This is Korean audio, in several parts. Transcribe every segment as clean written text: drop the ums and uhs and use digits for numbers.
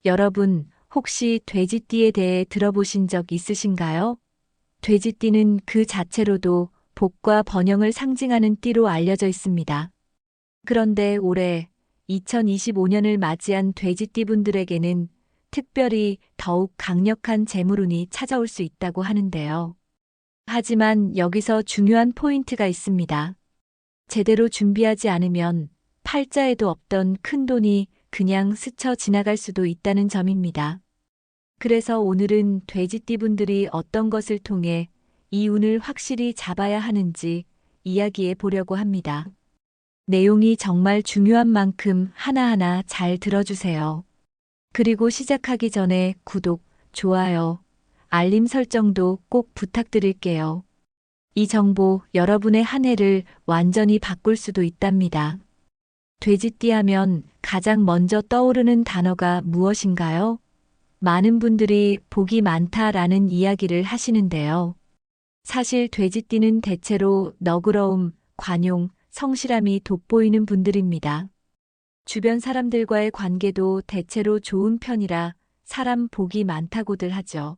여러분, 혹시 돼지띠에 대해 들어보신 적 있으신가요? 돼지띠는 그 자체로도 복과 번영을 상징하는 띠로 알려져 있습니다. 그런데 올해 2025년을 맞이한 돼지띠 분들에게는 특별히 더욱 강력한 재물운이 찾아올 수 있다고 하는데요. 하지만 여기서 중요한 포인트가 있습니다. 제대로 준비하지 않으면 팔자에도 없던 큰 돈이 그냥 스쳐 지나갈 수도 있다는 점입니다. 그래서 오늘은 돼지띠 분들이 어떤 것을 통해 이 운을 확실히 잡아야 하는지 이야기해 보려고 합니다. 내용이 정말 중요한 만큼 하나하나 잘 들어주세요. 그리고 시작하기 전에 구독, 좋아요, 알림 설정도 꼭 부탁드릴게요. 이 정보 여러분의 한 해를 완전히 바꿀 수도 있답니다. 돼지띠 하면 가장 먼저 떠오르는 단어가 무엇인가요? 많은 분들이 복이 많다라는 이야기를 하시는데요. 사실 돼지띠는 대체로 너그러움, 관용, 성실함이 돋보이는 분들입니다. 주변 사람들과의 관계도 대체로 좋은 편이라 사람 복이 많다고들 하죠.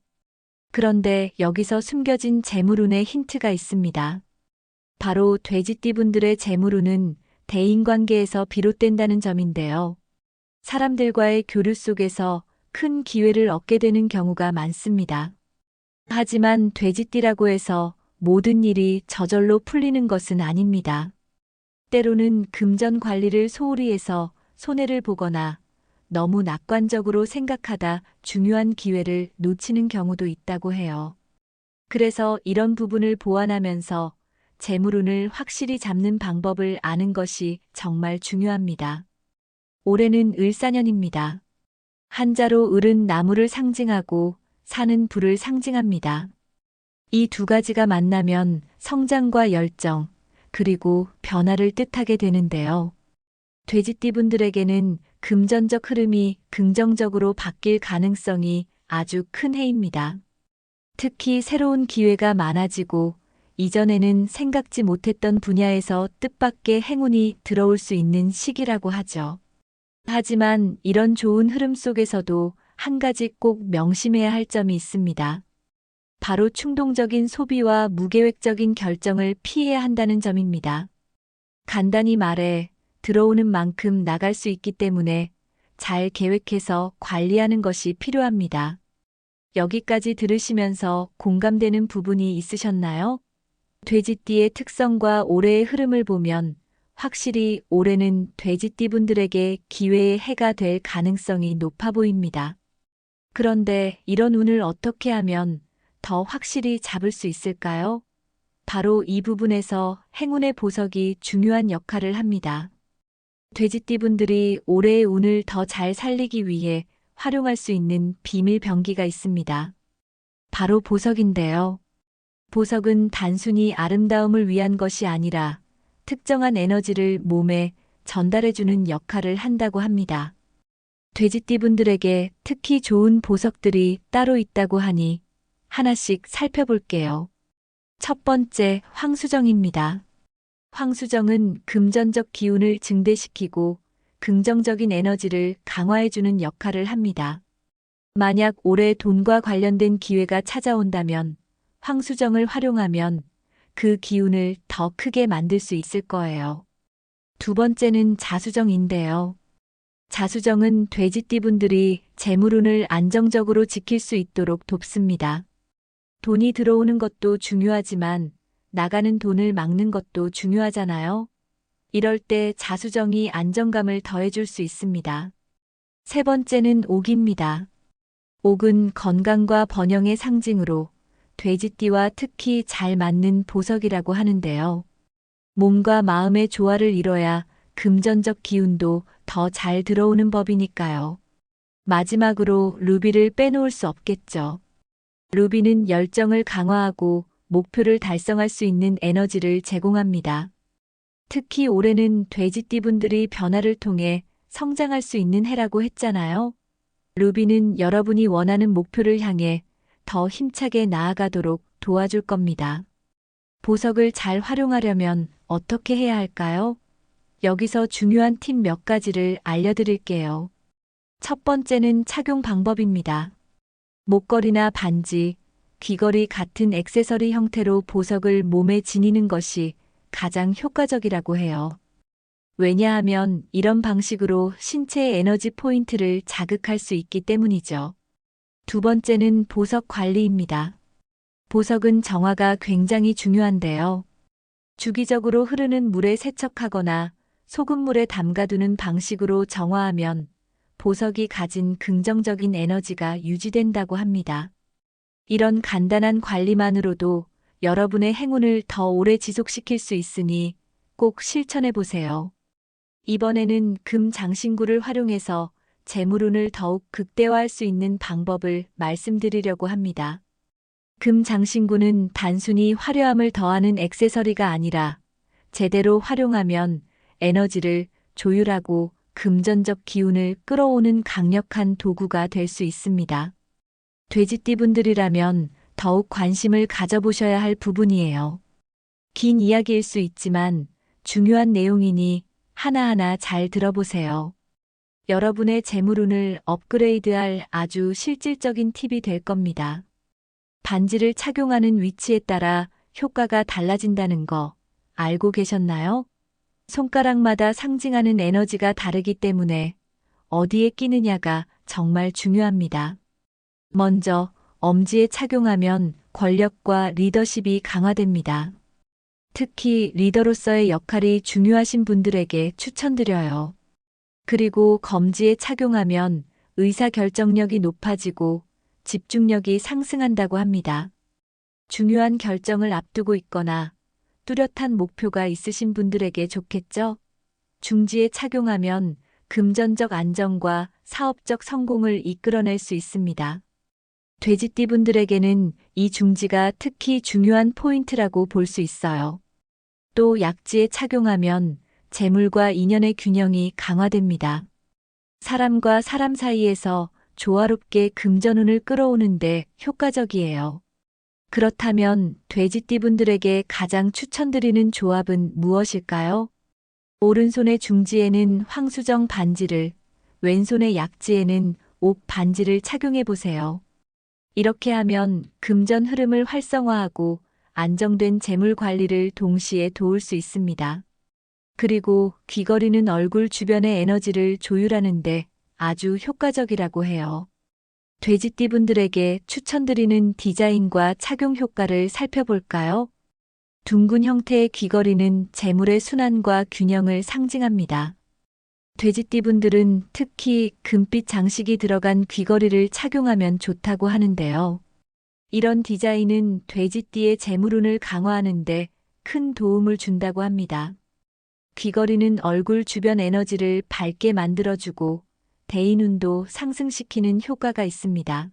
그런데 여기서 숨겨진 재물운의 힌트가 있습니다. 바로 돼지띠 분들의 재물운은 대인관계에서 비롯된다는 점인데요. 사람들과의 교류 속에서 큰 기회를 얻게 되는 경우가 많습니다. 하지만 돼지띠라고 해서 모든 일이 저절로 풀리는 것은 아닙니다. 때로는 금전 관리를 소홀히 해서 손해를 보거나 너무 낙관적으로 생각하다 중요한 기회를 놓치는 경우도 있다고 해요. 그래서 이런 부분을 보완하면서 재물운을 확실히 잡는 방법을 아는 것이 정말 중요합니다. 올해는 을사년입니다. 한자로 을은 나무를 상징하고 산은 불을 상징합니다. 이 두 가지가 만나면 성장과 열정, 그리고 변화를 뜻하게 되는데요. 돼지띠 분들에게는 금전적 흐름이 긍정적으로 바뀔 가능성이 아주 큰 해입니다. 특히 새로운 기회가 많아지고 이전에는 생각지 못했던 분야에서 뜻밖의 행운이 들어올 수 있는 시기라고 하죠. 하지만 이런 좋은 흐름 속에서도 한 가지 꼭 명심해야 할 점이 있습니다. 바로 충동적인 소비와 무계획적인 결정을 피해야 한다는 점입니다. 간단히 말해 들어오는 만큼 나갈 수 있기 때문에 잘 계획해서 관리하는 것이 필요합니다. 여기까지 들으시면서 공감되는 부분이 있으셨나요? 돼지띠의 특성과 올해의 흐름을 보면 확실히 올해는 돼지띠 분들에게 기회의 해가 될 가능성이 높아 보입니다. 그런데 이런 운을 어떻게 하면 더 확실히 잡을 수 있을까요? 바로 이 부분에서 행운의 보석이 중요한 역할을 합니다. 돼지띠 분들이 올해의 운을 더 잘 살리기 위해 활용할 수 있는 비밀 병기가 있습니다. 바로 보석인데요. 보석은 단순히 아름다움을 위한 것이 아니라 특정한 에너지를 몸에 전달해주는 역할을 한다고 합니다. 돼지띠 분들에게 특히 좋은 보석들이 따로 있다고 하니 하나씩 살펴볼게요. 첫 번째, 황수정입니다. 황수정은 금전적 기운을 증대시키고 긍정적인 에너지를 강화해주는 역할을 합니다. 만약 올해 돈과 관련된 기회가 찾아온다면 황수정을 활용하면 그 기운을 더 크게 만들 수 있을 거예요. 두 번째는 자수정인데요. 자수정은 돼지띠 분들이 재물운을 안정적으로 지킬 수 있도록 돕습니다. 돈이 들어오는 것도 중요하지만 나가는 돈을 막는 것도 중요하잖아요. 이럴 때 자수정이 안정감을 더해줄 수 있습니다. 세 번째는 옥입니다. 옥은 건강과 번영의 상징으로 돼지띠와 특히 잘 맞는 보석이라고 하는데요. 몸과 마음의 조화를 이뤄야 금전적 기운도 더 잘 들어오는 법이니까요. 마지막으로 루비를 빼놓을 수 없겠죠. 루비는 열정을 강화하고 목표를 달성할 수 있는 에너지를 제공합니다. 특히 올해는 돼지띠 분들이 변화를 통해 성장할 수 있는 해라고 했잖아요. 루비는 여러분이 원하는 목표를 향해 더 힘차게 나아가도록 도와줄 겁니다. 보석을 잘 활용하려면 어떻게 해야 할까요? 여기서 중요한 팁 몇 가지를 알려드릴게요. 첫 번째는 착용 방법입니다. 목걸이나 반지, 귀걸이 같은 액세서리 형태로 보석을 몸에 지니는 것이 가장 효과적이라고 해요. 왜냐하면 이런 방식으로 신체의 에너지 포인트를 자극할 수 있기 때문이죠. 두 번째는 보석 관리입니다. 보석은 정화가 굉장히 중요한데요. 주기적으로 흐르는 물에 세척하거나 소금물에 담가두는 방식으로 정화하면 보석이 가진 긍정적인 에너지가 유지된다고 합니다. 이런 간단한 관리만으로도 여러분의 행운을 더 오래 지속시킬 수 있으니 꼭 실천해 보세요. 이번에는 금 장신구를 활용해서 재물운을 더욱 극대화할 수 있는 방법을 말씀드리려고 합니다. 금 장신구는 단순히 화려함을 더하는 액세서리가 아니라 제대로 활용하면 에너지를 조율하고 금전적 기운을 끌어오는 강력한 도구가 될 수 있습니다. 돼지띠분들이라면 더욱 관심을 가져보셔야 할 부분이에요. 긴 이야기일 수 있지만 중요한 내용이니 하나하나 잘 들어보세요. 여러분의 재물운을 업그레이드할 아주 실질적인 팁이 될 겁니다. 반지를 착용하는 위치에 따라 효과가 달라진다는 거 알고 계셨나요? 손가락마다 상징하는 에너지가 다르기 때문에 어디에 끼느냐가 정말 중요합니다. 먼저 엄지에 착용하면 권력과 리더십이 강화됩니다. 특히 리더로서의 역할이 중요하신 분들에게 추천드려요. 그리고 검지에 착용하면 의사결정력이 높아지고 집중력이 상승한다고 합니다. 중요한 결정을 앞두고 있거나 뚜렷한 목표가 있으신 분들에게 좋겠죠? 중지에 착용하면 금전적 안정과 사업적 성공을 이끌어낼 수 있습니다. 돼지띠분들에게는 이 중지가 특히 중요한 포인트라고 볼 수 있어요. 또 약지에 착용하면 재물과 인연의 균형이 강화됩니다. 사람과 사람 사이에서 조화롭게 금전운을 끌어오는데 효과적이에요. 그렇다면 돼지띠분들에게 가장 추천드리는 조합은 무엇일까요? 오른손의 중지에는 황수정 반지를, 왼손의 약지에는 옥 반지를 착용해 보세요. 이렇게 하면 금전 흐름을 활성화하고 안정된 재물 관리를 동시에 도울 수 있습니다. 그리고 귀걸이는 얼굴 주변의 에너지를 조율하는데 아주 효과적이라고 해요. 돼지띠분들에게 추천드리는 디자인과 착용 효과를 살펴볼까요? 둥근 형태의 귀걸이는 재물의 순환과 균형을 상징합니다. 돼지띠분들은 특히 금빛 장식이 들어간 귀걸이를 착용하면 좋다고 하는데요. 이런 디자인은 돼지띠의 재물운을 강화하는데 큰 도움을 준다고 합니다. 귀걸이는 얼굴 주변 에너지를 밝게 만들어주고 대인운도 상승시키는 효과가 있습니다.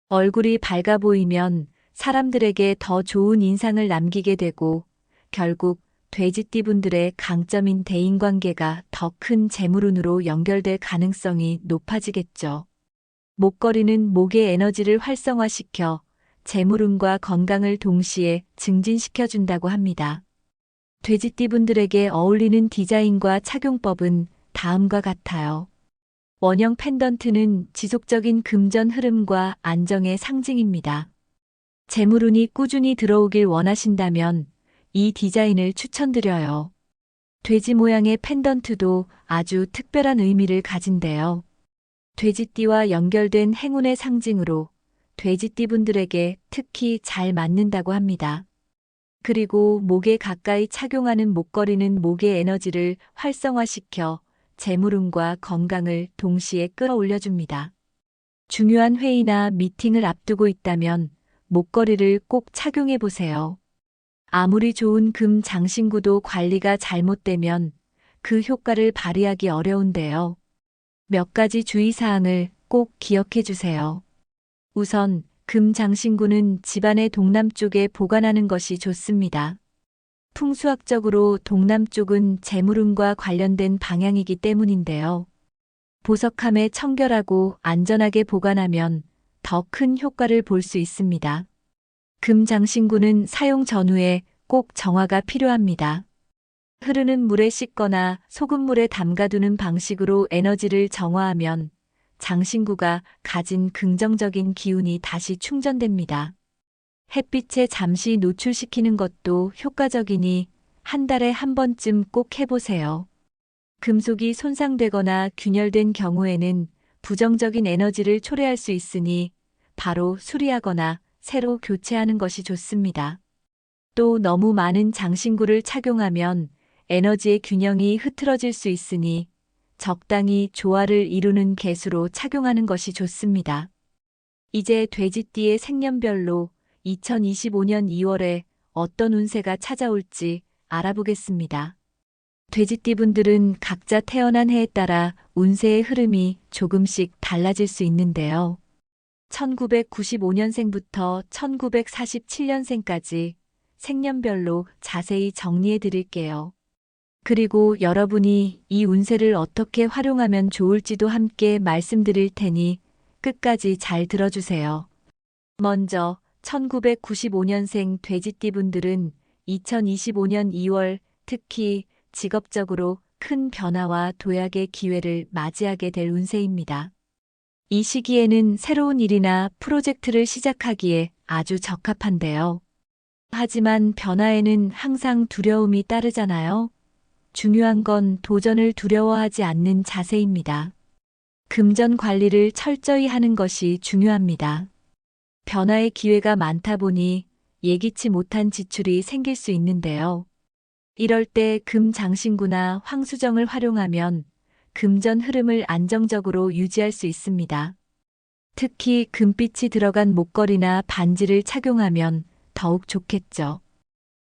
얼굴이 밝아 보이면 사람들에게 더 좋은 인상을 남기게 되고 결국 돼지띠분들의 강점인 대인관계가 더 큰 재물운으로 연결될 가능성이 높아지겠죠. 목걸이는 목의 에너지를 활성화시켜 재물운과 건강을 동시에 증진시켜준다고 합니다. 돼지띠분들에게 어울리는 디자인과 착용법은 다음과 같아요. 원형 펜던트는 지속적인 금전 흐름과 안정의 상징입니다. 재물운이 꾸준히 들어오길 원하신다면 이 디자인을 추천드려요. 돼지 모양의 펜던트도 아주 특별한 의미를 가진대요. 돼지띠와 연결된 행운의 상징으로 돼지띠분들에게 특히 잘 맞는다고 합니다. 그리고 목에 가까이 착용하는 목걸이는 목의 에너지를 활성화시켜 재물운과 건강을 동시에 끌어올려줍니다. 중요한 회의나 미팅을 앞두고 있다면 목걸이를 꼭 착용해 보세요. 아무리 좋은 금 장신구도 관리가 잘못되면 그 효과를 발휘하기 어려운데요. 몇 가지 주의사항을 꼭 기억해 주세요. 우선 금 장신구는 집안의 동남쪽에 보관하는 것이 좋습니다. 풍수학적으로 동남쪽은 재물운과 관련된 방향이기 때문인데요. 보석함에 청결하고 안전하게 보관하면 더 큰 효과를 볼 수 있습니다. 금 장신구는 사용 전후에 꼭 정화가 필요합니다. 흐르는 물에 씻거나 소금물에 담가두는 방식으로 에너지를 정화하면 장신구가 가진 긍정적인 기운이 다시 충전됩니다. 햇빛에 잠시 노출시키는 것도 효과적이니 한 달에 한 번쯤 꼭 해보세요. 금속이 손상되거나 균열된 경우에는 부정적인 에너지를 초래할 수 있으니 바로 수리하거나 새로 교체하는 것이 좋습니다. 또 너무 많은 장신구를 착용하면 에너지의 균형이 흐트러질 수 있으니 적당히 조화를 이루는 개수로 착용하는 것이 좋습니다. 이제 돼지띠의 생년별로 2025년 2월에 어떤 운세가 찾아올지 알아보겠습니다. 돼지띠 분들은 각자 태어난 해에 따라 운세의 흐름이 조금씩 달라질 수 있는데요. 1995년생부터 1947년생까지 생년별로 자세히 정리해 드릴게요. 그리고 여러분이 이 운세를 어떻게 활용하면 좋을지도 함께 말씀드릴 테니 끝까지 잘 들어주세요. 먼저 1995년생 돼지띠 분들은 2025년 2월 특히 직업적으로 큰 변화와 도약의 기회를 맞이하게 될 운세입니다. 이 시기에는 새로운 일이나 프로젝트를 시작하기에 아주 적합한데요. 하지만 변화에는 항상 두려움이 따르잖아요. 중요한 건 도전을 두려워하지 않는 자세입니다. 금전 관리를 철저히 하는 것이 중요합니다. 변화의 기회가 많다 보니 예기치 못한 지출이 생길 수 있는데요. 이럴 때 금장신구나 황수정을 활용하면 금전 흐름을 안정적으로 유지할 수 있습니다. 특히 금빛이 들어간 목걸이나 반지를 착용하면 더욱 좋겠죠.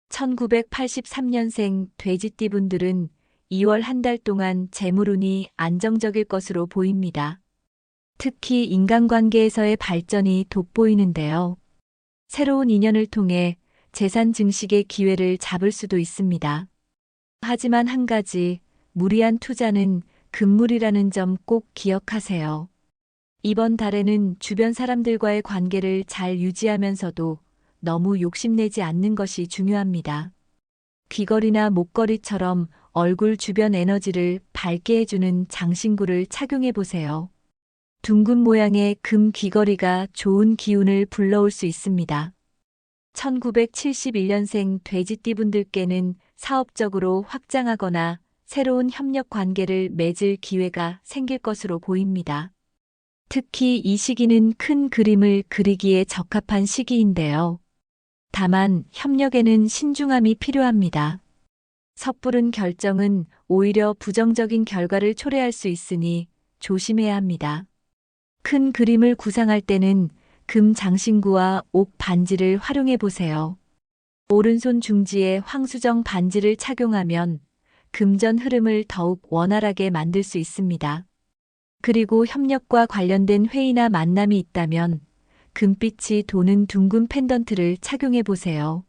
1983년생 돼지띠 분들은 2월 한 달 동안 재물운이 안정적일 것으로 보입니다. 특히 인간관계에서의 발전이 돋보이는데요. 새로운 인연을 통해 재산 증식의 기회를 잡을 수도 있습니다. 하지만 한 가지, 무리한 투자는 금물이라는 점 꼭 기억하세요. 이번 달에는 주변 사람들과의 관계를 잘 유지하면서도 너무 욕심내지 않는 것이 중요합니다. 귀걸이나 목걸이처럼 얼굴 주변 에너지를 밝게 해주는 장신구를 착용해 보세요. 둥근 모양의 금 귀걸이가 좋은 기운을 불러올 수 있습니다. 1971년생 돼지띠 분들께는 사업적으로 확장하거나 새로운 협력 관계를 맺을 기회가 생길 것으로 보입니다. 특히 이 시기는 큰 그림을 그리기에 적합한 시기인데요. 다만 협력에는 신중함이 필요합니다. 섣부른 결정은 오히려 부정적인 결과를 초래할 수 있으니 조심해야 합니다. 큰 그림을 구상할 때는 금 장신구와 옥 반지를 활용해 보세요. 오른손 중지에 황수정 반지를 착용하면 금전 흐름을 더욱 원활하게 만들 수 있습니다. 그리고 협력과 관련된 회의나 만남이 있다면 금빛이 도는 둥근 펜던트를 착용해 보세요.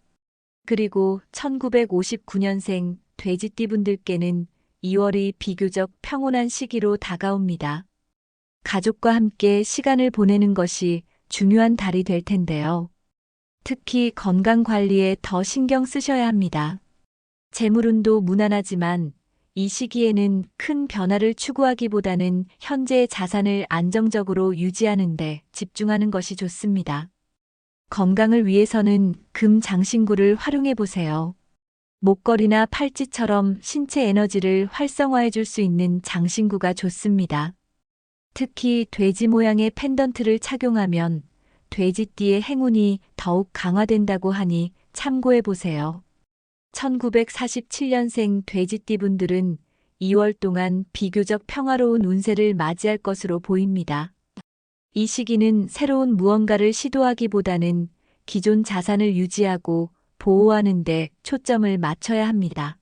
그리고 1959년생 돼지띠 분들께는 2월이 비교적 평온한 시기로 다가옵니다. 가족과 함께 시간을 보내는 것이 중요한 달이 될 텐데요. 특히 건강 관리에 더 신경 쓰셔야 합니다. 재물운도 무난하지만 이 시기에는 큰 변화를 추구하기보다는 현재의 자산을 안정적으로 유지하는 데 집중하는 것이 좋습니다. 건강을 위해서는 금 장신구를 활용해 보세요. 목걸이나 팔찌처럼 신체 에너지를 활성화해 줄 수 있는 장신구가 좋습니다. 특히 돼지 모양의 펜던트를 착용하면 돼지띠의 행운이 더욱 강화된다고 하니 참고해 보세요. 1947년생 돼지띠 분들은 2월 동안 비교적 평화로운 운세를 맞이할 것으로 보입니다. 이 시기는 새로운 무언가를 시도하기보다는 기존 자산을 유지하고 보호하는 데 초점을 맞춰야 합니다.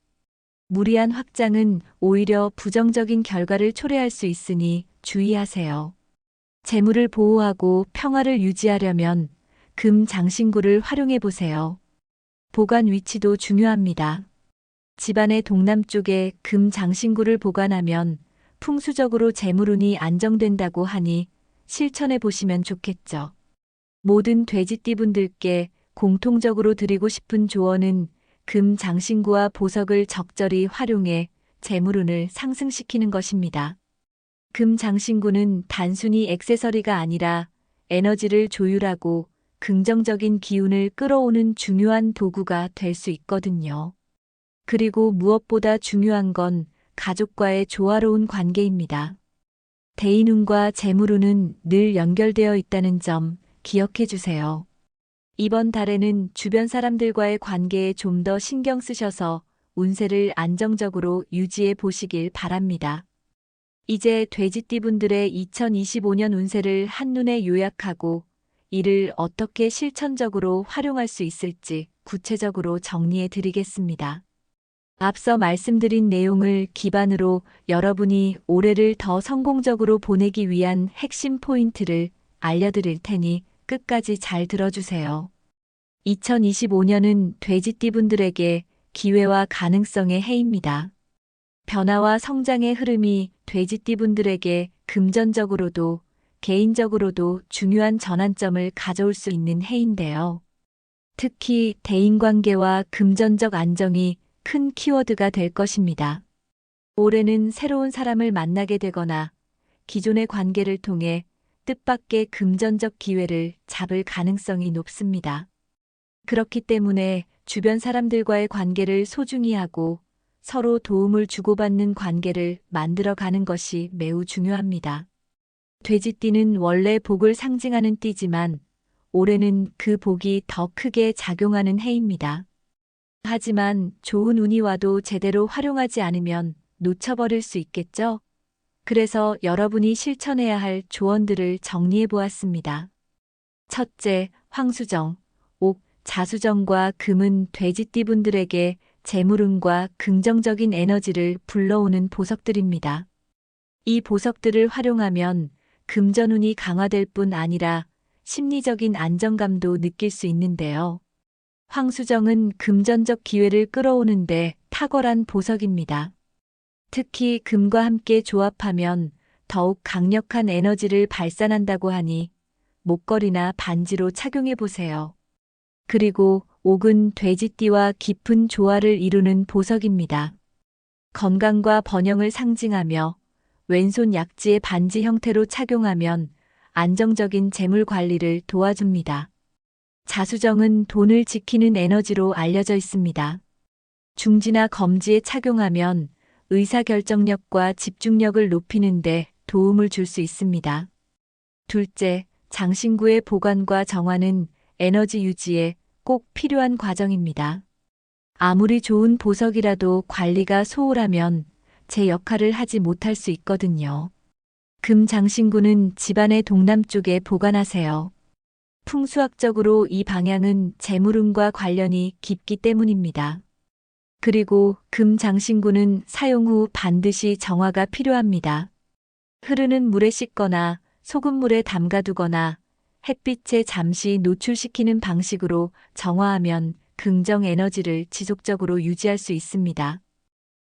무리한 확장은 오히려 부정적인 결과를 초래할 수 있으니 주의하세요. 재물을 보호하고 평화를 유지하려면 금 장신구를 활용해 보세요. 보관 위치도 중요합니다. 집안의 동남쪽에 금 장신구를 보관하면 풍수적으로 재물운이 안정된다고 하니 실천해 보시면 좋겠죠. 모든 돼지띠 분들께 공통적으로 드리고 싶은 조언은 금 장신구와 보석을 적절히 활용해 재물운을 상승시키는 것입니다. 금 장신구는 단순히 액세서리가 아니라 에너지를 조율하고 긍정적인 기운을 끌어오는 중요한 도구가 될 수 있거든요. 그리고 무엇보다 중요한 건 가족과의 조화로운 관계입니다. 대인운과 재물운은 늘 연결되어 있다는 점 기억해 주세요. 이번 달에는 주변 사람들과의 관계에 좀 더 신경 쓰셔서 운세를 안정적으로 유지해 보시길 바랍니다. 이제 돼지띠분들의 2025년 운세를 한눈에 요약하고 이를 어떻게 실천적으로 활용할 수 있을지 구체적으로 정리해 드리겠습니다. 앞서 말씀드린 내용을 기반으로 여러분이 올해를 더 성공적으로 보내기 위한 핵심 포인트를 알려드릴 테니 끝까지 잘 들어주세요. 2025년은 돼지띠분들에게 기회와 가능성의 해입니다. 변화와 성장의 흐름이 돼지띠분들에게 금전적으로도 개인적으로도 중요한 전환점을 가져올 수 있는 해인데요. 특히 대인관계와 금전적 안정이 큰 키워드가 될 것입니다. 올해는 새로운 사람을 만나게 되거나 기존의 관계를 통해 뜻밖의 금전적 기회를 잡을 가능성이 높습니다. 그렇기 때문에 주변 사람들과의 관계를 소중히 하고 서로 도움을 주고받는 관계를 만들어가는 것이 매우 중요합니다. 돼지띠는 원래 복을 상징하는 띠지만 올해는 그 복이 더 크게 작용하는 해입니다. 하지만 좋은 운이 와도 제대로 활용하지 않으면 놓쳐버릴 수 있겠죠? 그래서 여러분이 실천해야 할 조언들을 정리해 보았습니다. 첫째, 황수정, 옥, 자수정과 금은 돼지띠분들에게 재물운과 긍정적인 에너지를 불러오는 보석들입니다. 이 보석들을 활용하면 금전운이 강화될 뿐 아니라 심리적인 안정감도 느낄 수 있는데요. 황수정은 금전적 기회를 끌어오는데 탁월한 보석입니다. 특히 금과 함께 조합하면 더욱 강력한 에너지를 발산한다고 하니 목걸이나 반지로 착용해 보세요. 그리고 옥은 돼지띠와 깊은 조화를 이루는 보석입니다. 건강과 번영을 상징하며 왼손 약지의 반지 형태로 착용하면 안정적인 재물 관리를 도와줍니다. 자수정은 돈을 지키는 에너지로 알려져 있습니다. 중지나 검지에 착용하면 의사결정력과 집중력을 높이는 데 도움을 줄 수 있습니다. 둘째, 장신구의 보관과 정화는 에너지 유지에 꼭 필요한 과정입니다. 아무리 좋은 보석이라도 관리가 소홀하면 제 역할을 하지 못할 수 있거든요. 금 장신구는 집안의 동남쪽에 보관하세요. 풍수학적으로 이 방향은 재물운과 관련이 깊기 때문입니다. 그리고 금 장신구는 사용 후 반드시 정화가 필요합니다. 흐르는 물에 씻거나 소금물에 담가두거나 햇빛에 잠시 노출시키는 방식으로 정화하면 긍정 에너지를 지속적으로 유지할 수 있습니다.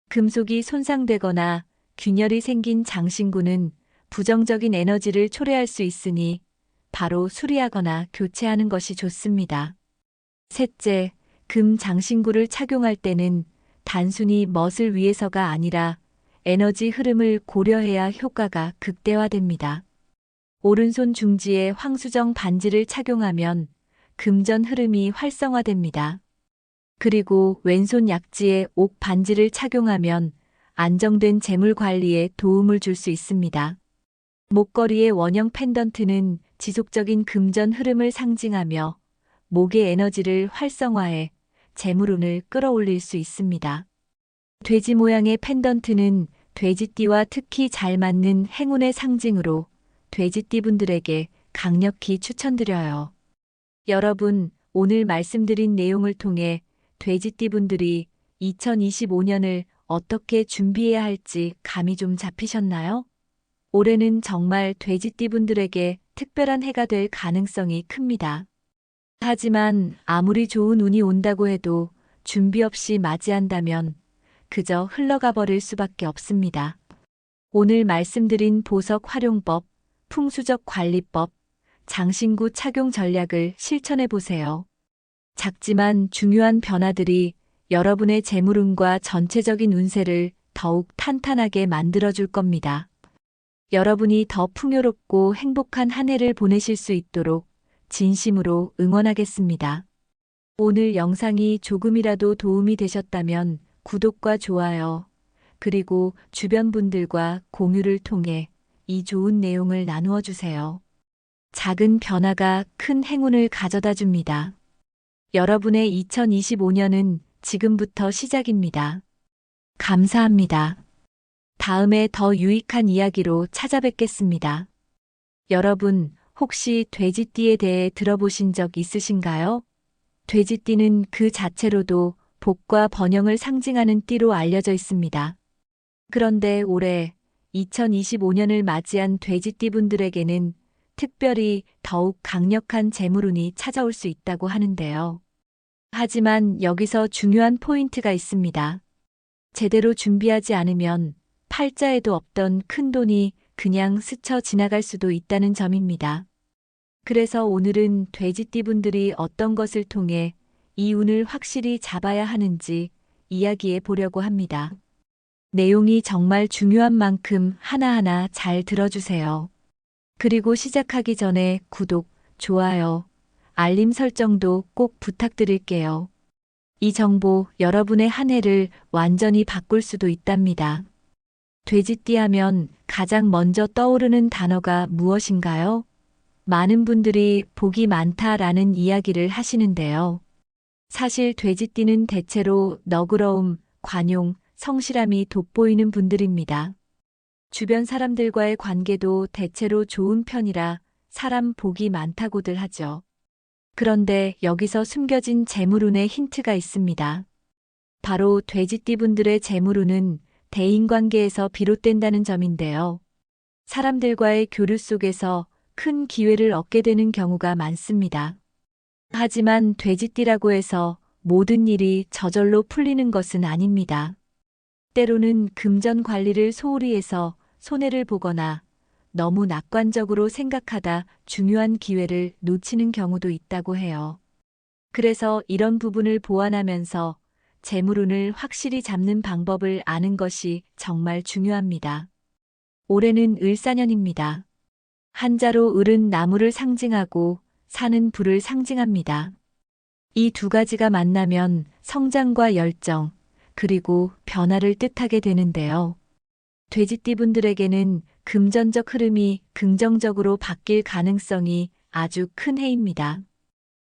금속이 손상되거나 균열이 생긴 장신구는 부정적인 에너지를 초래할 수 있으니 바로 수리하거나 교체하는 것이 좋습니다. 셋째, 금 장신구를 착용할 때는 단순히 멋을 위해서가 아니라 에너지 흐름을 고려해야 효과가 극대화됩니다. 오른손 중지에 황수정 반지를 착용하면 금전 흐름이 활성화됩니다. 그리고 왼손 약지에 옥 반지를 착용하면 안정된 재물 관리에 도움을 줄 수 있습니다. 목걸이의 원형 펜던트는 지속적인 금전 흐름을 상징하며 목의 에너지를 활성화해 재물운을 끌어올릴 수 있습니다. 돼지 모양의 펜던트는 돼지띠와 특히 잘 맞는 행운의 상징으로 돼지띠분들에게 강력히 추천드려요. 여러분, 오늘 말씀드린 내용을 통해 돼지띠분들이 2025년을 어떻게 준비해야 할지 감이 좀 잡히셨나요? 올해는 정말 돼지띠분들에게 특별한 해가 될 가능성이 큽니다. 하지만 아무리 좋은 운이 온다고 해도 준비 없이 맞이한다면 그저 흘러가 버릴 수밖에 없습니다. 오늘 말씀드린 보석 활용법, 풍수적 관리법, 장신구 착용 전략을 실천해 보세요. 작지만 중요한 변화들이 여러분의 재물운과 전체적인 운세를 더욱 탄탄하게 만들어줄 겁니다. 여러분이 더 풍요롭고 행복한 한 해를 보내실 수 있도록 진심으로 응원하겠습니다. 오늘 영상이 조금이라도 도움이 되셨다면 구독과 좋아요, 그리고 주변 분들과 공유를 통해 이 좋은 내용을 나누어 주세요. 작은 변화가 큰 행운을 가져다 줍니다. 여러분의 2025년은 지금부터 시작입니다. 감사합니다. 다음에 더 유익한 이야기로 찾아뵙겠습니다. 여러분, 혹시 돼지띠에 대해 들어보신 적 있으신가요? 돼지띠는 그 자체로도 복과 번영을 상징하는 띠로 알려져 있습니다. 그런데 올해 2025년을 맞이한 돼지띠 분들에게는 특별히 더욱 강력한 재물운이 찾아올 수 있다고 하는데요. 하지만 여기서 중요한 포인트가 있습니다. 제대로 준비하지 않으면 팔자에도 없던 큰 돈이 그냥 스쳐 지나갈 수도 있다는 점입니다. 그래서 오늘은 돼지띠 분들이 어떤 것을 통해 이 운을 확실히 잡아야 하는지 이야기해 보려고 합니다. 내용이 정말 중요한 만큼 하나하나 잘 들어주세요. 그리고 시작하기 전에 구독, 좋아요, 알림 설정도 꼭 부탁드릴게요. 이 정보 여러분의 한 해를 완전히 바꿀 수도 있답니다. 돼지띠 하면 가장 먼저 떠오르는 단어가 무엇인가요? 많은 분들이 복이 많다라는 이야기를 하시는데요. 사실 돼지띠는 대체로 너그러움, 관용, 성실함이 돋보이는 분들입니다. 주변 사람들과의 관계도 대체로 좋은 편이라 사람 복이 많다고들 하죠. 그런데 여기서 숨겨진 재물운의 힌트가 있습니다. 바로 돼지띠 분들의 재물운은 대인관계에서 비롯된다는 점인데요. 사람들과의 교류 속에서 큰 기회를 얻게 되는 경우가 많습니다. 하지만 돼지띠라고 해서 모든 일이 저절로 풀리는 것은 아닙니다. 때로는 금전 관리를 소홀히 해서 손해를 보거나 너무 낙관적으로 생각하다 중요한 기회를 놓치는 경우도 있다고 해요. 그래서 이런 부분을 보완하면서 재물운을 확실히 잡는 방법을 아는 것이 정말 중요합니다. 올해는 을사년입니다. 한자로 을은 나무를 상징하고 산은 불을 상징합니다. 이 두 가지가 만나면 성장과 열정, 그리고 변화를 뜻하게 되는데요. 돼지띠 분들에게는 금전적 흐름이 긍정적으로 바뀔 가능성이 아주 큰 해입니다.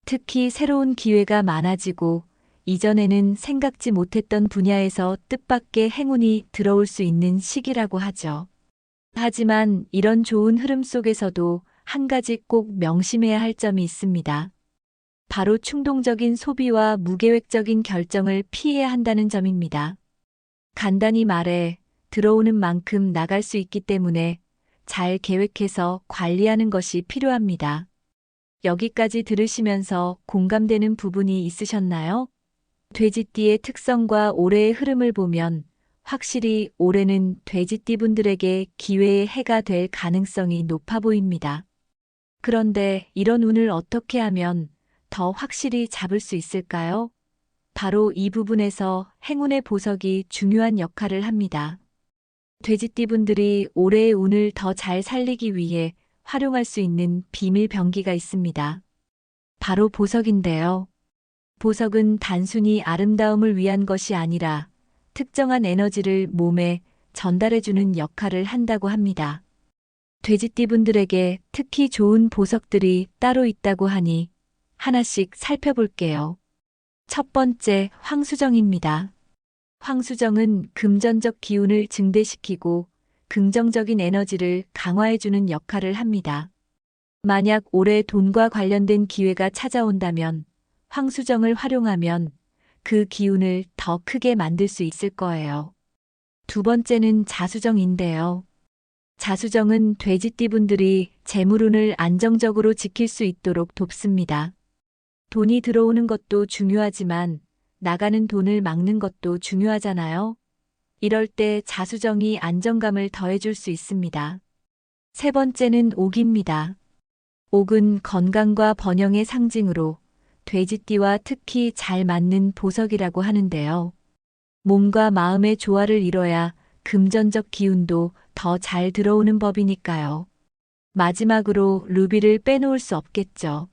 특히 새로운 기회가 많아지고 이전에는 생각지 못했던 분야에서 뜻밖의 행운이 들어올 수 있는 시기라고 하죠. 하지만 이런 좋은 흐름 속에서도 한 가지 꼭 명심해야 할 점이 있습니다. 바로 충동적인 소비와 무계획적인 결정을 피해야 한다는 점입니다. 간단히 말해 들어오는 만큼 나갈 수 있기 때문에 잘 계획해서 관리하는 것이 필요합니다. 여기까지 들으시면서 공감되는 부분이 있으셨나요? 돼지띠의 특성과 올해의 흐름을 보면 확실히 올해는 돼지띠 분들에게 기회의 해가 될 가능성이 높아 보입니다. 그런데 이런 운을 어떻게 하면 더 확실히 잡을 수 있을까요? 바로 이 부분에서 행운의 보석이 중요한 역할을 합니다. 돼지띠 분들이 올해의 운을 더 잘 살리기 위해 활용할 수 있는 비밀 병기가 있습니다. 바로 보석인데요. 보석은 단순히 아름다움을 위한 것이 아니라 특정한 에너지를 몸에 전달해주는 역할을 한다고 합니다. 돼지띠 분들에게 특히 좋은 보석들이 따로 있다고 하니 하나씩 살펴볼게요. 첫 번째, 황수정입니다. 황수정은 금전적 기운을 증대시키고 긍정적인 에너지를 강화해주는 역할을 합니다. 만약 올해 돈과 관련된 기회가 찾아온다면 황수정을 활용하면 그 기운을 더 크게 만들 수 있을 거예요. 두 번째는 자수정인데요. 자수정은 돼지띠 분들이 재물운을 안정적으로 지킬 수 있도록 돕습니다. 돈이 들어오는 것도 중요하지만 나가는 돈을 막는 것도 중요하잖아요. 이럴 때 자수정이 안정감을 더해줄 수 있습니다. 세 번째는 옥입니다. 옥은 건강과 번영의 상징으로 돼지띠와 특히 잘 맞는 보석이라고 하는데요. 몸과 마음의 조화를 이뤄야 금전적 기운도 더 잘 들어오는 법이니까요. 마지막으로 루비를 빼놓을 수 없겠죠.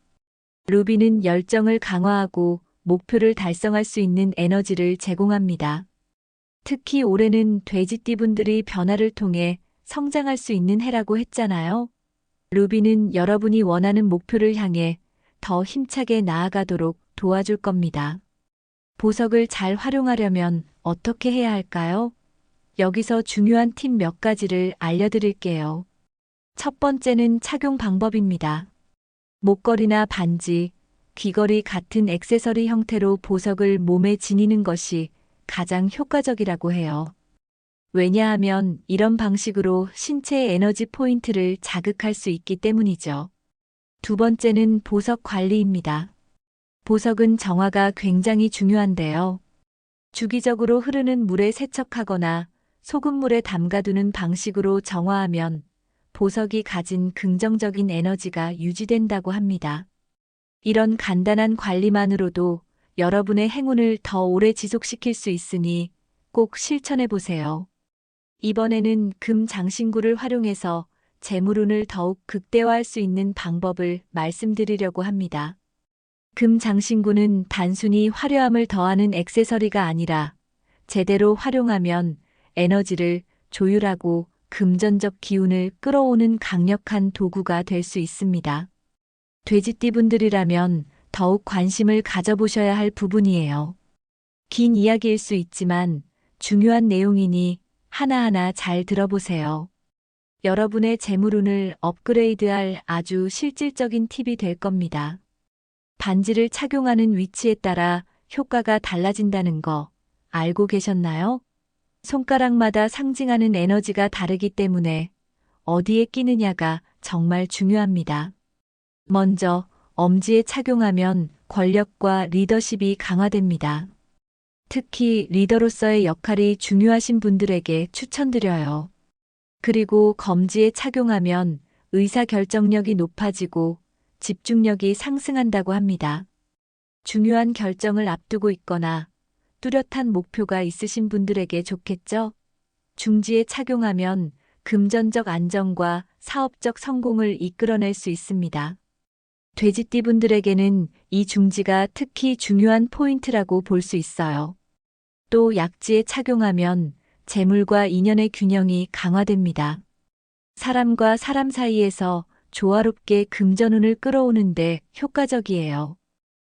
루비는 열정을 강화하고 목표를 달성할 수 있는 에너지를 제공합니다. 특히 올해는 돼지띠분들이 변화를 통해 성장할 수 있는 해라고 했잖아요. 루비는 여러분이 원하는 목표를 향해 더 힘차게 나아가도록 도와줄 겁니다. 보석을 잘 활용하려면 어떻게 해야 할까요? 여기서 중요한 팁 몇 가지를 알려드릴게요. 첫 번째는 착용 방법입니다. 목걸이나 반지, 귀걸이 같은 액세서리 형태로 보석을 몸에 지니는 것이 가장 효과적이라고 해요. 왜냐하면 이런 방식으로 신체의 에너지 포인트를 자극할 수 있기 때문이죠. 두 번째는 보석 관리입니다. 보석은 정화가 굉장히 중요한데요. 주기적으로 흐르는 물에 세척하거나 소금물에 담가두는 방식으로 정화하면 보석이 가진 긍정적인 에너지가 유지된다고 합니다. 이런 간단한 관리만으로도 여러분의 행운을 더 오래 지속시킬 수 있으니 꼭 실천해 보세요. 이번에는 금 장신구를 활용해서 재물운을 더욱 극대화할 수 있는 방법을 말씀드리려고 합니다. 금 장신구는 단순히 화려함을 더하는 액세서리가 아니라 제대로 활용하면 에너지를 조율하고 금전적 기운을 끌어오는 강력한 도구가 될 수 있습니다. 돼지띠분들이라면 더욱 관심을 가져보셔야 할 부분이에요. 긴 이야기일 수 있지만 중요한 내용이니 하나하나 잘 들어보세요. 여러분의 재물운을 업그레이드할 아주 실질적인 팁이 될 겁니다. 반지를 착용하는 위치에 따라 효과가 달라진다는 거 알고 계셨나요? 손가락마다 상징하는 에너지가 다르기 때문에 어디에 끼느냐가 정말 중요합니다. 먼저 엄지에 착용하면 권력과 리더십이 강화됩니다. 특히 리더로서의 역할이 중요하신 분들에게 추천드려요. 그리고 검지에 착용하면 의사결정력이 높아지고 집중력이 상승한다고 합니다. 중요한 결정을 앞두고 있거나 뚜렷한 목표가 있으신 분들에게 좋겠죠? 중지에 착용하면 금전적 안정과 사업적 성공을 이끌어낼 수 있습니다. 돼지띠분들에게는 이 중지가 특히 중요한 포인트라고 볼 수 있어요. 또 약지에 착용하면 재물과 인연의 균형이 강화됩니다. 사람과 사람 사이에서 조화롭게 금전운을 끌어오는데 효과적이에요.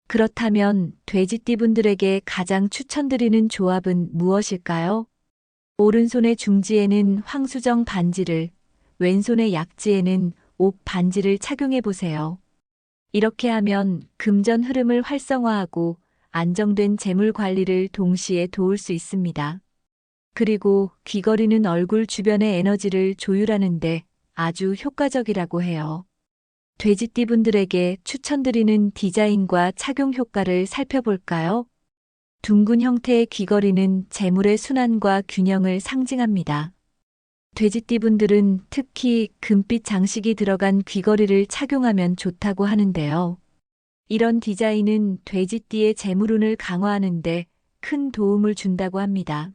그렇다면 돼지띠분들에게 가장 추천드리는 조합은 무엇일까요? 오른손의 중지에는 황수정 반지를, 왼손의 약지에는 옥 반지를 착용해 보세요. 이렇게 하면 금전 흐름을 활성화하고 안정된 재물 관리를 동시에 도울 수 있습니다. 그리고 귀걸이는 얼굴 주변의 에너지를 조율하는데 아주 효과적이라고 해요. 돼지띠분들에게 추천드리는 디자인과 착용 효과를 살펴볼까요? 둥근 형태의 귀걸이는 재물의 순환과 균형을 상징합니다. 돼지띠분들은 특히 금빛 장식이 들어간 귀걸이를 착용하면 좋다고 하는데요. 이런 디자인은 돼지띠의 재물운을 강화하는데 큰 도움을 준다고 합니다.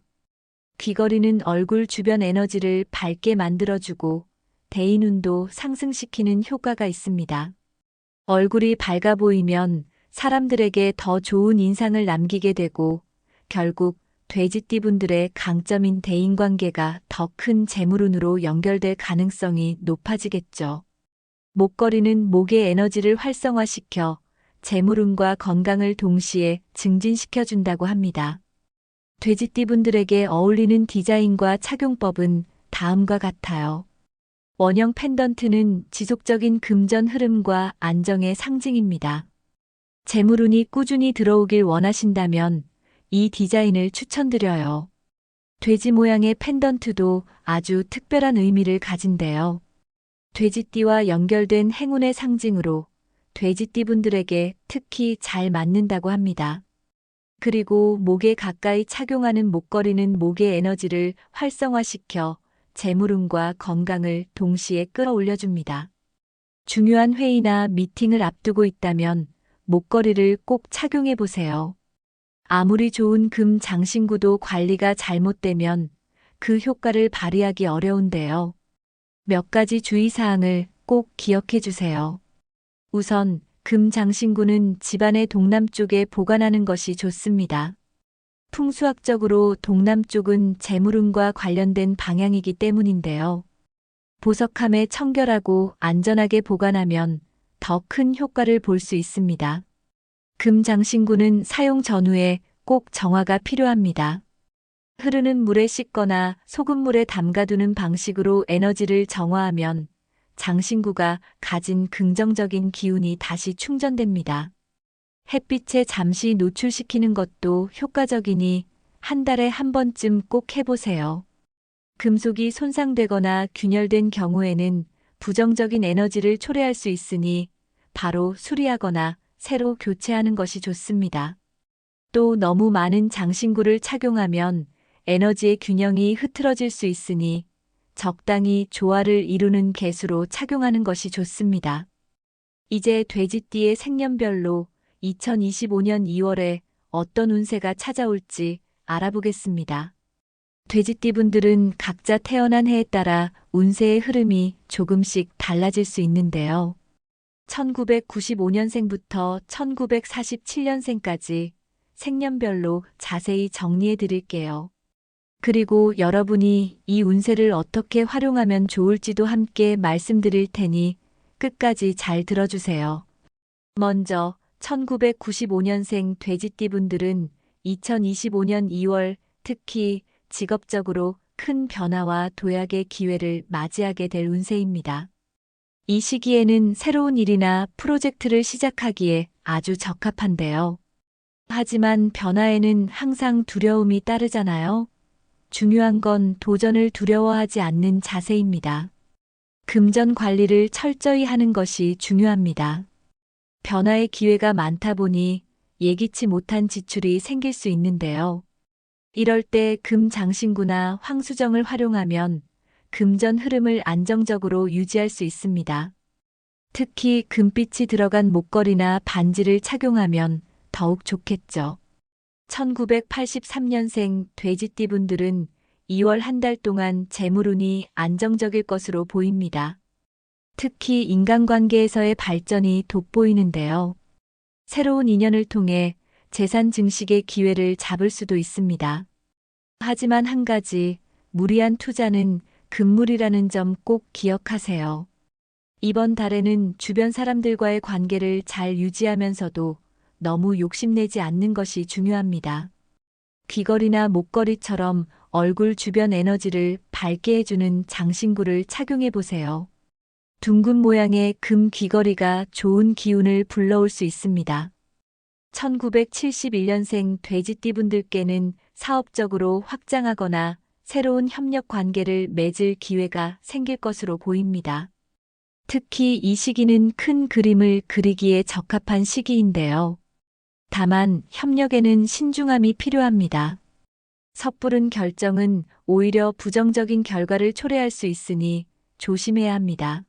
귀걸이는 얼굴 주변 에너지를 밝게 만들어주고 대인운도 상승시키는 효과가 있습니다. 얼굴이 밝아 보이면 사람들에게 더 좋은 인상을 남기게 되고 결국 돼지띠분들의 강점인 대인관계가 더 큰 재물운으로 연결될 가능성이 높아지겠죠. 목걸이는 목의 에너지를 활성화시켜 재물운과 건강을 동시에 증진시켜준다고 합니다. 돼지띠분들에게 어울리는 디자인과 착용법은 다음과 같아요. 원형 펜던트는 지속적인 금전 흐름과 안정의 상징입니다. 재물운이 꾸준히 들어오길 원하신다면 이 디자인을 추천드려요. 돼지 모양의 펜던트도 아주 특별한 의미를 가진대요. 돼지띠와 연결된 행운의 상징으로 돼지띠분들에게 특히 잘 맞는다고 합니다. 그리고 목에 가까이 착용하는 목걸이는 목의 에너지를 활성화시켜 재물운과 건강을 동시에 끌어올려줍니다. 중요한 회의나 미팅을 앞두고 있다면 목걸이를 꼭 착용해 보세요. 아무리 좋은 금 장신구도 관리가 잘못되면 그 효과를 발휘하기 어려운데요. 몇 가지 주의사항을 꼭 기억해 주세요. 우선, 금장신구는 집안의 동남쪽에 보관하는 것이 좋습니다. 풍수학적으로 동남쪽은 재물운과 관련된 방향이기 때문인데요. 보석함에 청결하고 안전하게 보관하면 더 큰 효과를 볼 수 있습니다. 금장신구는 사용 전후에 꼭 정화가 필요합니다. 흐르는 물에 씻거나 소금물에 담가두는 방식으로 에너지를 정화하면 장신구가 가진 긍정적인 기운이 다시 충전됩니다. 햇빛에 잠시 노출시키는 것도 효과적이니 한 달에 한 번쯤 꼭 해보세요. 금속이 손상되거나 균열된 경우에는 부정적인 에너지를 초래할 수 있으니 바로 수리하거나 새로 교체하는 것이 좋습니다. 또 너무 많은 장신구를 착용하면 에너지의 균형이 흐트러질 수 있으니 적당히 조화를 이루는 개수로 착용하는 것이 좋습니다. 이제 돼지띠의 생년별로 2025년 2월에 어떤 운세가 찾아올지 알아보겠습니다. 돼지띠 분들은 각자 태어난 해에 따라 운세의 흐름이 조금씩 달라질 수 있는데요. 1995년생부터 1947년생까지 생년별로 자세히 정리해 드릴게요. 그리고 여러분이 이 운세를 어떻게 활용하면 좋을지도 함께 말씀드릴 테니 끝까지 잘 들어주세요. 먼저 1995년생 돼지띠 분들은 2025년 2월 특히 직업적으로 큰 변화와 도약의 기회를 맞이하게 될 운세입니다. 이 시기에는 새로운 일이나 프로젝트를 시작하기에 아주 적합한데요. 하지만 변화에는 항상 두려움이 따르잖아요. 중요한 건 도전을 두려워하지 않는 자세입니다. 금전 관리를 철저히 하는 것이 중요합니다. 변화의 기회가 많다 보니 예기치 못한 지출이 생길 수 있는데요. 이럴 때 금장신구나 황수정을 활용하면 금전 흐름을 안정적으로 유지할 수 있습니다. 특히 금빛이 들어간 목걸이나 반지를 착용하면 더욱 좋겠죠. 1983년생 돼지띠 분들은 2월 한 달 동안 재물운이 안정적일 것으로 보입니다. 특히 인간관계에서의 발전이 돋보이는데요. 새로운 인연을 통해 재산 증식의 기회를 잡을 수도 있습니다. 하지만 한 가지, 무리한 투자는 금물이라는 점 꼭 기억하세요. 이번 달에는 주변 사람들과의 관계를 잘 유지하면서도 너무 욕심내지 않는 것이 중요합니다. 귀걸이나 목걸이처럼 얼굴 주변 에너지를 밝게 해주는 장신구를 착용해 보세요. 둥근 모양의 금 귀걸이가 좋은 기운을 불러올 수 있습니다. 1971년생 돼지띠 분들께는 사업적으로 확장하거나 새로운 협력 관계를 맺을 기회가 생길 것으로 보입니다. 특히 이 시기는 큰 그림을 그리기에 적합한 시기인데요. 다만 협력에는 신중함이 필요합니다. 섣부른 결정은 오히려 부정적인 결과를 초래할 수 있으니 조심해야 합니다.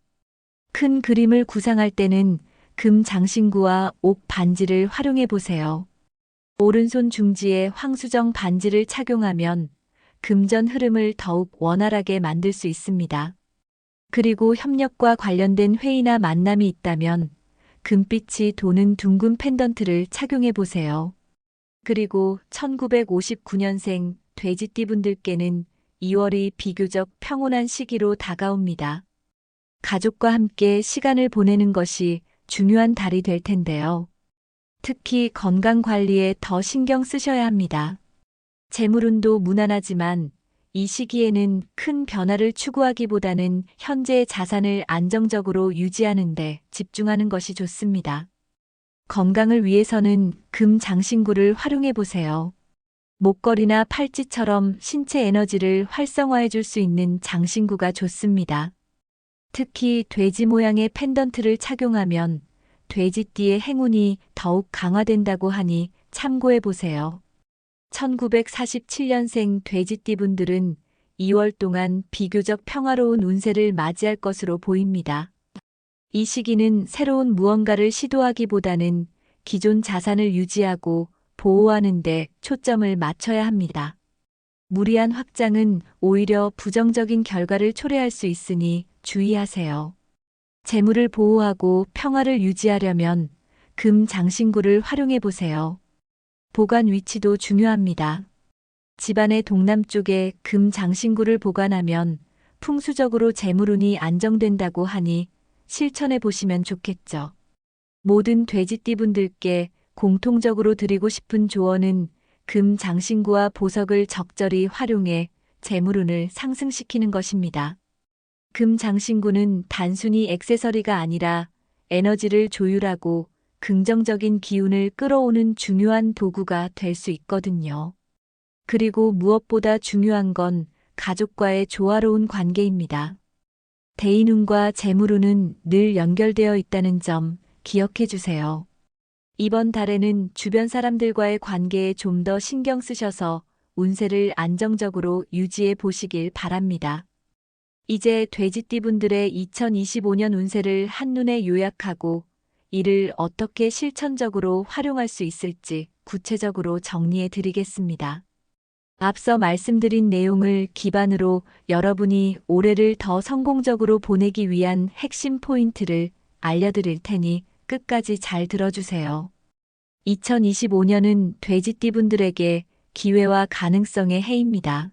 큰 그림을 구상할 때는 금 장신구와 옥 반지를 활용해 보세요. 오른손 중지에 황수정 반지를 착용하면 금전 흐름을 더욱 원활하게 만들 수 있습니다. 그리고 협력과 관련된 회의나 만남이 있다면 금빛이 도는 둥근 펜던트를 착용해 보세요. 그리고 1959년생 돼지띠 분들께는 2월이 비교적 평온한 시기로 다가옵니다. 가족과 함께 시간을 보내는 것이 중요한 달이 될 텐데요. 특히 건강 관리에 더 신경 쓰셔야 합니다. 재물운도 무난하지만 이 시기에는 큰 변화를 추구하기보다는 현재의 자산을 안정적으로 유지하는 데 집중하는 것이 좋습니다. 건강을 위해서는 금 장신구를 활용해 보세요. 목걸이나 팔찌처럼 신체 에너지를 활성화해 줄 수 있는 장신구가 좋습니다. 특히 돼지 모양의 펜던트를 착용하면 돼지띠의 행운이 더욱 강화된다고 하니 참고해 보세요. 1947년생 돼지띠 분들은 2월 동안 비교적 평화로운 운세를 맞이할 것으로 보입니다. 이 시기는 새로운 무언가를 시도하기보다는 기존 자산을 유지하고 보호하는 데 초점을 맞춰야 합니다. 무리한 확장은 오히려 부정적인 결과를 초래할 수 있으니 주의하세요. 재물을 보호하고 평화를 유지하려면 금 장신구를 활용해 보세요. 보관 위치도 중요합니다. 집안의 동남쪽에 금 장신구를 보관하면 풍수적으로 재물운이 안정된다고 하니 실천해 보시면 좋겠죠. 모든 돼지띠분들께 공통적으로 드리고 싶은 조언은 금 장신구와 보석을 적절히 활용해 재물운을 상승시키는 것입니다. 금 장신구는 단순히 액세서리가 아니라 에너지를 조율하고 긍정적인 기운을 끌어오는 중요한 도구가 될 수 있거든요. 그리고 무엇보다 중요한 건 가족과의 조화로운 관계입니다. 대인운과 재물운은 늘 연결되어 있다는 점 기억해 주세요. 이번 달에는 주변 사람들과의 관계에 좀 더 신경 쓰셔서 운세를 안정적으로 유지해 보시길 바랍니다. 이제 돼지띠분들의 2025년 운세를 한눈에 요약하고 이를 어떻게 실천적으로 활용할 수 있을지 구체적으로 정리해 드리겠습니다. 앞서 말씀드린 내용을 기반으로 여러분이 올해를 더 성공적으로 보내기 위한 핵심 포인트를 알려드릴 테니 끝까지 잘 들어주세요. 2025년은 돼지띠분들에게 기회와 가능성의 해입니다.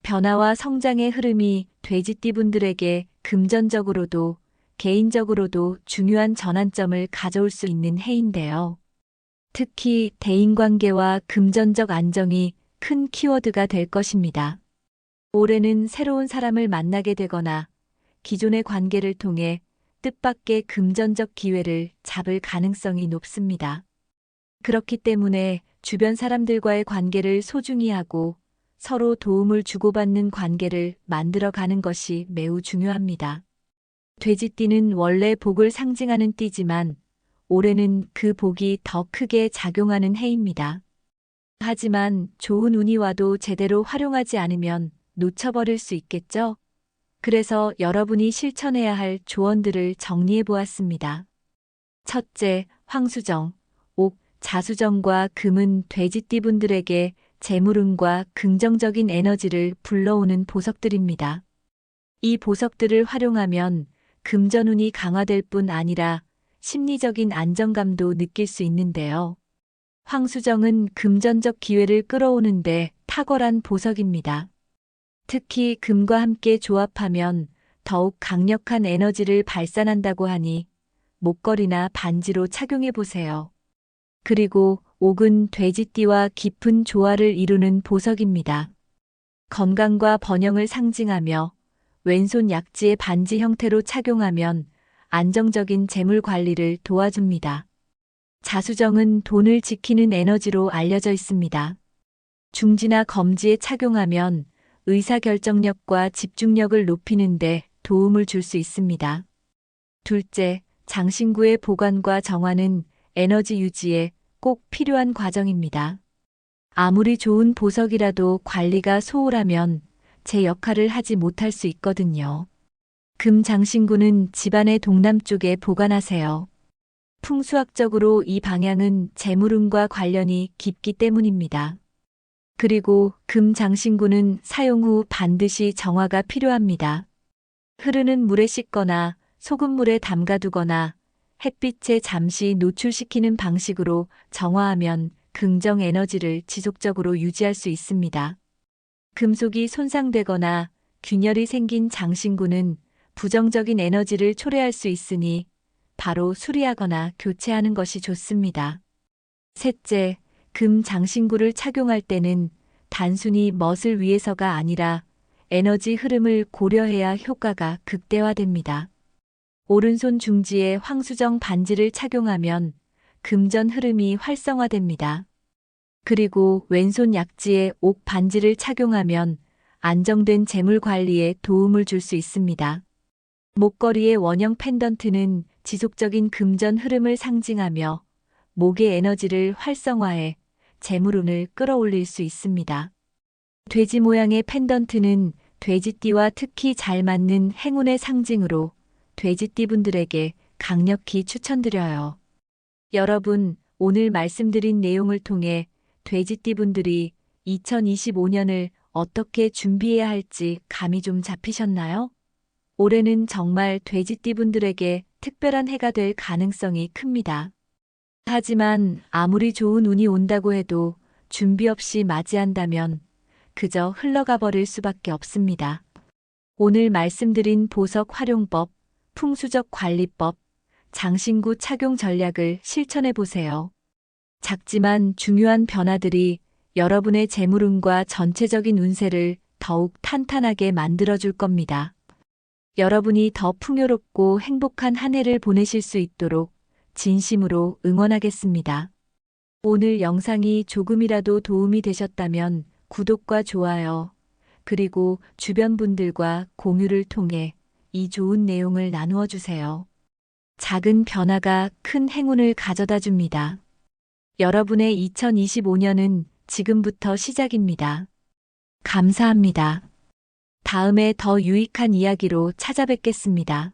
변화와 성장의 흐름이 돼지띠분들에게 금전적으로도 개인적으로도 중요한 전환점을 가져올 수 있는 해인데요. 특히 대인관계와 금전적 안정이 큰 키워드가 될 것입니다. 올해는 새로운 사람을 만나게 되거나 기존의 관계를 통해 뜻밖의 금전적 기회를 잡을 가능성이 높습니다. 그렇기 때문에 주변 사람들과의 관계를 소중히 하고 서로 도움을 주고받는 관계를 만들어가는 것이 매우 중요합니다. 돼지띠는 원래 복을 상징하는 띠지만 올해는 그 복이 더 크게 작용하는 해입니다. 하지만 좋은 운이 와도 제대로 활용하지 않으면 놓쳐버릴 수 있겠죠? 그래서 여러분이 실천해야 할 조언들을 정리해 보았습니다. 첫째, 황수정, 옥, 자수정과 금은 돼지띠분들에게 재물운과 긍정적인 에너지를 불러오는 보석들입니다. 이 보석들을 활용하면 금전운이 강화될 뿐 아니라 심리적인 안정감도 느낄 수 있는데요. 황수정은 금전적 기회를 끌어오는데 탁월한 보석입니다. 특히 금과 함께 조합하면 더욱 강력한 에너지를 발산한다고 하니 목걸이나 반지로 착용해 보세요. 그리고 옥은 돼지띠와 깊은 조화를 이루는 보석입니다. 건강과 번영을 상징하며 왼손 약지의 반지 형태로 착용하면 안정적인 재물 관리를 도와줍니다. 자수정은 돈을 지키는 에너지로 알려져 있습니다. 중지나 검지에 착용하면 의사결정력과 집중력을 높이는 데 도움을 줄 수 있습니다. 둘째, 장신구의 보관과 정화는 에너지 유지에 꼭 필요한 과정입니다. 아무리 좋은 보석이라도 관리가 소홀하면 제 역할을 하지 못할 수 있거든요. 금 장신구는 집안의 동남쪽에 보관하세요. 풍수학적으로 이 방향은 재물운과 관련이 깊기 때문입니다. 그리고 금 장신구는 사용 후 반드시 정화가 필요합니다. 흐르는 물에 씻거나 소금물에 담가두거나 햇빛에 잠시 노출시키는 방식으로 정화하면 긍정 에너지를 지속적으로 유지할 수 있습니다. 금속이 손상되거나 균열이 생긴 장신구는 부정적인 에너지를 초래할 수 있으니 바로 수리하거나 교체하는 것이 좋습니다. 셋째, 금 장신구를 착용할 때는 단순히 멋을 위해서가 아니라 에너지 흐름을 고려해야 효과가 극대화됩니다. 오른손 중지에 황수정 반지를 착용하면 금전 흐름이 활성화됩니다. 그리고 왼손 약지에 옥 반지를 착용하면 안정된 재물 관리에 도움을 줄 수 있습니다. 목걸이의 원형 펜던트는 지속적인 금전 흐름을 상징하며 목의 에너지를 활성화해 재물운을 끌어올릴 수 있습니다. 돼지 모양의 펜던트는 돼지띠와 특히 잘 맞는 행운의 상징으로 돼지띠분들에게 강력히 추천드려요. 여러분, 오늘 말씀드린 내용을 통해 돼지띠분들이 2025년을 어떻게 준비해야 할지 감이 좀 잡히셨나요? 올해는 정말 돼지띠분들에게 특별한 해가 될 가능성이 큽니다. 하지만 아무리 좋은 운이 온다고 해도 준비 없이 맞이한다면 그저 흘러가 버릴 수밖에 없습니다. 오늘 말씀드린 보석 활용법, 풍수적 관리법, 장신구 착용 전략을 실천해 보세요. 작지만 중요한 변화들이 여러분의 재물운과 전체적인 운세를 더욱 탄탄하게 만들어줄 겁니다. 여러분이 더 풍요롭고 행복한 한 해를 보내실 수 있도록 진심으로 응원하겠습니다. 오늘 영상이 조금이라도 도움이 되셨다면 구독과 좋아요, 그리고 주변 분들과 공유를 통해 이 좋은 내용을 나누어 주세요. 작은 변화가 큰 행운을 가져다 줍니다. 여러분의 2025년은 지금부터 시작입니다. 감사합니다. 다음에 더 유익한 이야기로 찾아뵙겠습니다.